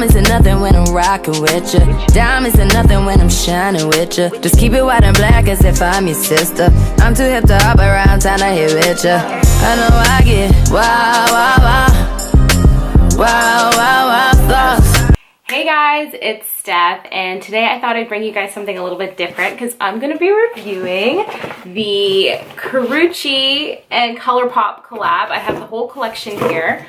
Diamonds are nothing when I'm rocking with ya. Diamonds are nothing when I'm shining with ya. Just keep it white and black as if I'm your sister. I'm too hip to hop around, time to hit with ya. I know I get wow, wow, wow. Wow, wow, wow, thoughts. Hey guys, it's Steph, and today I thought I'd bring you guys something a little bit different because I'm going to be reviewing the KARRUECHE and COLOURPOP collab. I have the whole collection here.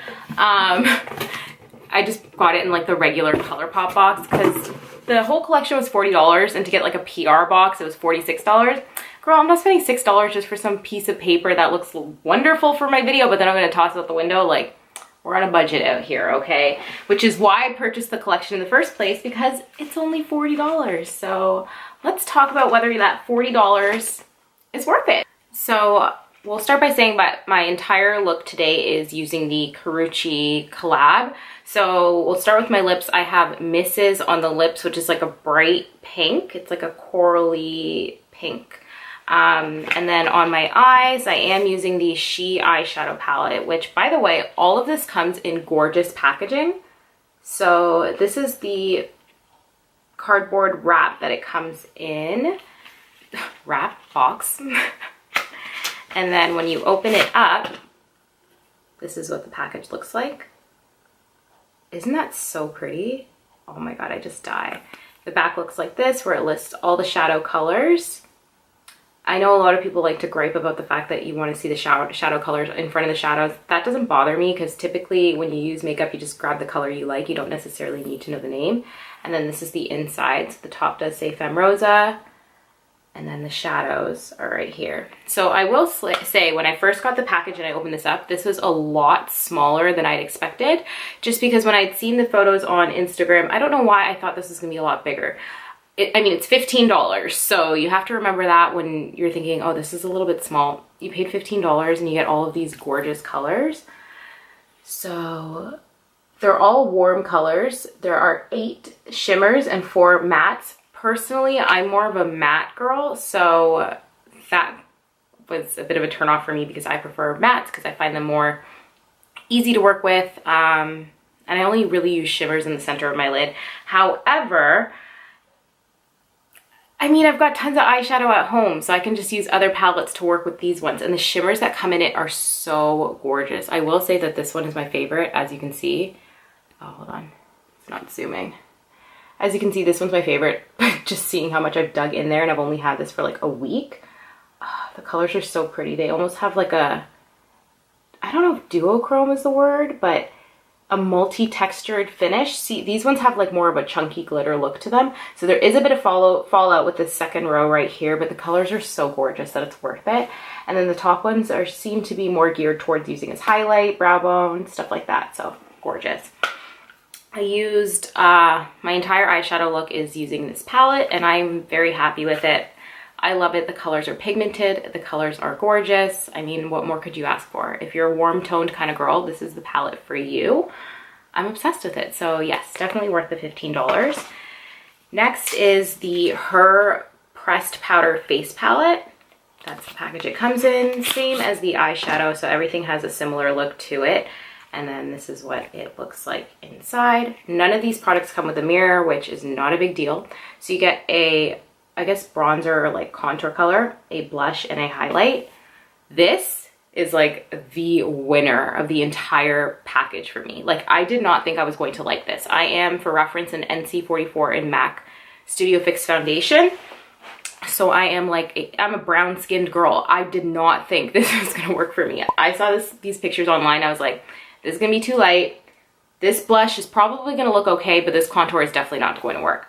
I just got it in like the regular COLOURPOP box because the whole collection was $40, and to get like a PR box it was $46. Girl, I'm not spending $6 just for some piece of paper that looks wonderful for my video, but then I'm going to toss it out the window. Like, we're on a budget out here, okay? Which is why I purchased the collection in the first place, because it's only $40. So let's talk about whether that $40 is worth it. So we'll start by saying that my entire look today is using the KARRUECHE collab. So we'll start with my lips. I have Misses on the lips, which is like a bright pink. It's like a corally pink. And then on my eyes, I am using the She eyeshadow palette, which, by the way, all of this comes in gorgeous packaging. So this is the cardboard wrap that it comes in. Wrap box. And then when you open it up, this is what the package looks like. Isn't that so pretty? Oh my god, I just die. The back looks like this, where it lists all the shadow colors. I know a lot of people like to gripe about the fact that you want to see the shadow colors in front of the shadows. That doesn't bother me because typically when you use makeup, you just grab the color you like. You don't necessarily need to know the name. And then this is the inside. So the top does say Fem Rosa. And then the shadows are right here. So I will say, when I first got the package and I opened this up, this was a lot smaller than I'd expected. Just because when I'd seen the photos on Instagram, I don't know why I thought this was gonna be a lot bigger. I mean, it's $15, so you have to remember that when you're thinking, oh, this is a little bit small. You paid $15 and you get all of these gorgeous colors. So they're all warm colors. There are 8 shimmers and 4 mattes. Personally, I'm more of a matte girl, so that was a bit of a turnoff for me because I prefer mattes because I find them more easy to work with. And I only really use shimmers in the center of my lid. However, I mean, I've got tons of eyeshadow at home, so I can just use other palettes to work with these ones. And the shimmers that come in it are so gorgeous. I will say that this one is my favorite, as you can see. Oh, hold on. It's not zooming. As you can see, this one's my favorite. Just seeing how much I've dug in there, and I've only had this for like a week. Oh, the colors are so pretty. They almost have like a, I don't know if duochrome is the word, but a multi-textured finish. See, these ones have like more of a chunky glitter look to them. So there is a bit of fallout with this second row right here, but the colors are so gorgeous that it's worth it. And then the top ones seem to be more geared towards using as highlight, brow bone, stuff like that. So gorgeous. I used, my entire eyeshadow look is using this palette, and I'm very happy with it. I love it. The colors are pigmented. The colors are gorgeous. I mean, what more could you ask for? If you're a warm toned kind of girl, this is the palette for you. I'm obsessed with it. So yes, definitely worth the $15. Next is the Her Pressed Powder Face Palette. That's the package it comes in. Same as the eyeshadow, so everything has a similar look to it. And then this is what it looks like inside. None of these products come with a mirror, which is not a big deal. So you get a, I guess, bronzer or like contour color, a blush, and a highlight. This is like the winner of the entire package for me. Like, I did not think I was going to like this. I am, for reference, an NC44 in MAC Studio Fix foundation. So I am like, I'm a brown skinned girl. I did not think this was gonna work for me. I saw these pictures online. I was like, this is gonna be too light. This blush is probably gonna look okay, but this contour is definitely not going to work.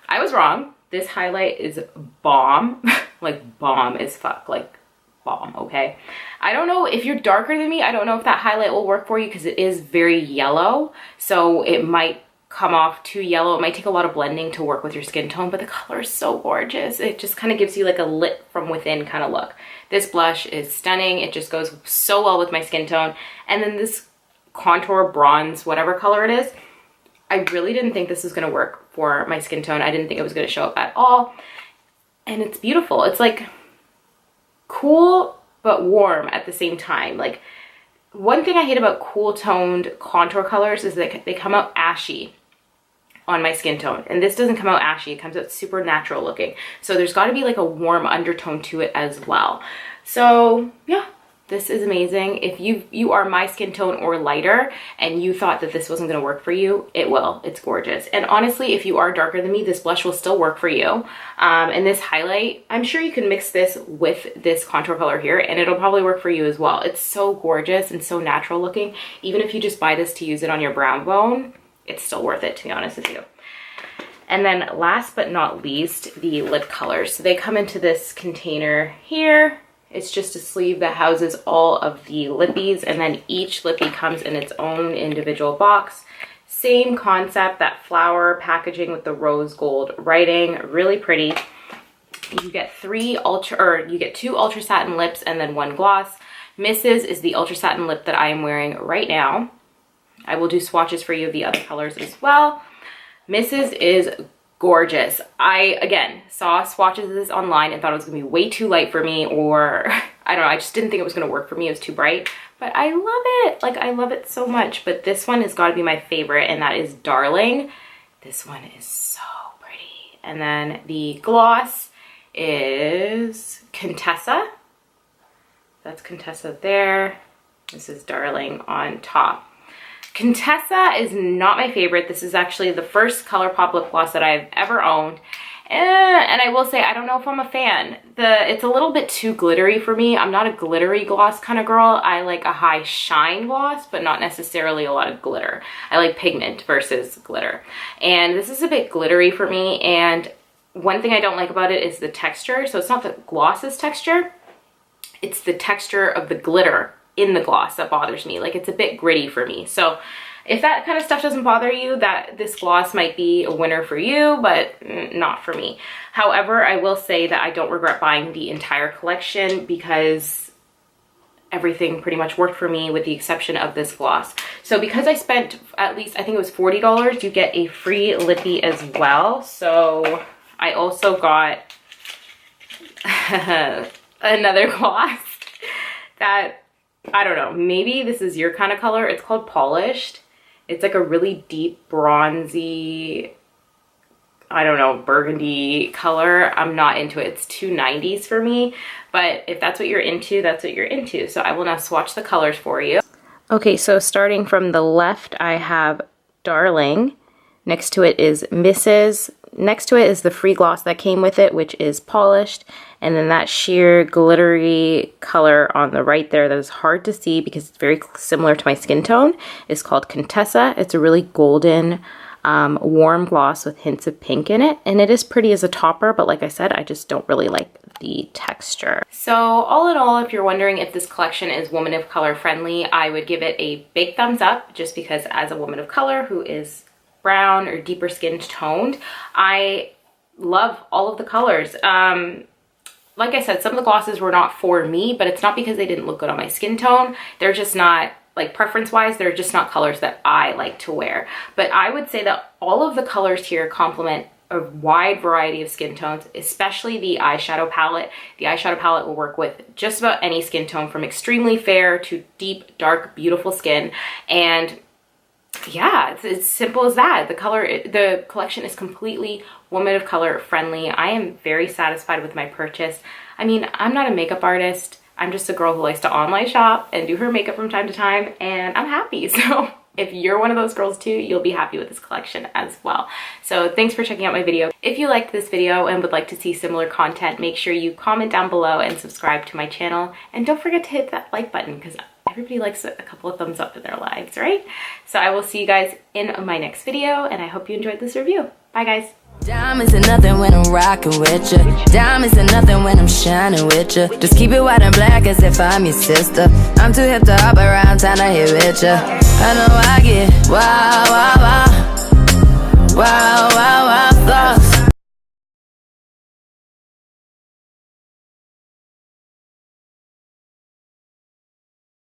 I was wrong. This highlight is bomb. Like, bomb as fuck. Like, bomb, okay? I don't know if you're darker than me. I don't know if that highlight will work for you because it is very yellow. So it might come off too yellow. It might take a lot of blending to work with your skin tone, but the color is so gorgeous. It just kind of gives you like a lit from within kind of look. This blush is stunning. It just goes so well with my skin tone. And then this contour bronze, whatever color it is, I really didn't think this was going to work for my skin tone. I didn't think it was going to show up at all. And it's beautiful. It's like cool but warm at the same time. Like, one thing I hate about cool toned contour colors is that they come out ashy. on my skin tone. And this doesn't come out ashy, it comes out super natural looking. So there's got to be like a warm undertone to it as well. So yeah, this is amazing. If you are my skin tone or lighter and you thought that this wasn't going to work for you, it will. It's gorgeous. And honestly, if you are darker than me, this blush will still work for you. And this highlight, I'm sure you can mix this with this contour color here and it'll probably work for you as well. It's so gorgeous and so natural looking. Even if you just buy this to use it on your brown bone, it's still worth it, to be honest with you. And then last but not least, the lip colors. So they come into this container here. It's just a sleeve that houses all of the lippies, and then each lippy comes in its own individual box. Same concept, that flower packaging with the rose gold writing, really pretty. You get two ultra satin lips and then one gloss. Mrs. is the ultra satin lip that I am wearing right now. I will do swatches for you of the other colors as well. Mrs. is gorgeous. I, again, saw swatches of this online and thought it was gonna be way too light for me, or I don't know, I just didn't think it was gonna work for me. It was too bright, but I love it. Like, I love it so much. But this one has got to be my favorite, and that is Darling. This one is so pretty. And then the gloss is Contessa. That's Contessa there. This is Darling on top. Contessa is not my favorite. This is actually the first ColourPop lip gloss that I've ever owned. And I will say, I don't know if I'm a fan. It's a little bit too glittery for me. I'm not a glittery gloss kind of girl. I like a high shine gloss, but not necessarily a lot of glitter. I like pigment versus glitter. And this is a bit glittery for me. And one thing I don't like about it is the texture. So it's not the gloss's texture, it's the texture of the glitter in the gloss that bothers me. Like, it's a bit gritty for me. So if that kind of stuff doesn't bother you, that this gloss might be a winner for you, but not for me. However, I will say that I don't regret buying the entire collection because everything pretty much worked for me with the exception of this gloss. So because I spent at least, I think it was $40, you get a free lippy as well. So I also got another gloss that, I don't know, maybe this is your kind of color. It's called Polished. It's like a really deep bronzy, I don't know, burgundy color. I'm not into it. It's too 90s for me. But if that's what you're into, that's what you're into. So I will now swatch the colors for you. Okay, so starting from the left, I have Darling. Next to it is Mrs. Next to it is the free gloss that came with it, which is Polished. And then that sheer glittery color on the right there that is hard to see because it's very similar to my skin tone is called Contessa. It's a really golden, warm gloss with hints of pink in it. And it is pretty as a topper, but like I said, I just don't really like the texture. So all in all, if you're wondering if this collection is woman of color friendly, I would give it a big thumbs up just because as a woman of color who is brown or deeper skin toned, I love all of the colors. Like I said, some of the glosses were not for me, but it's not because they didn't look good on my skin tone. They're just not, like, preference wise, they're just not colors that I like to wear. But I would say that all of the colors here complement a wide variety of skin tones, especially the eyeshadow palette. The eyeshadow palette will work with just about any skin tone, from extremely fair to deep, dark, beautiful skin. And yeah, it's as simple as that. The collection is completely woman of color friendly. I am very satisfied with my purchase. I mean, I'm not a makeup artist. I'm just a girl who likes to online shop and do her makeup from time to time, and I'm happy. So if you're one of those girls too, you'll be happy with this collection as well. So thanks for checking out my video. If you liked this video and would like to see similar content, make sure you comment down below and subscribe to my channel. And don't forget to hit that like button because everybody likes a couple of thumbs up in their lives, right? So I will see you guys in my next video, and I hope you enjoyed this review. Bye, guys. Diamonds are nothing when I'm rocking with ya. Diamonds are nothing when I'm shining with ya. Just keep it white and black as if I'm your sister. I'm too hip to hop around, time to hit with ya. I know I get wow, wow, wow.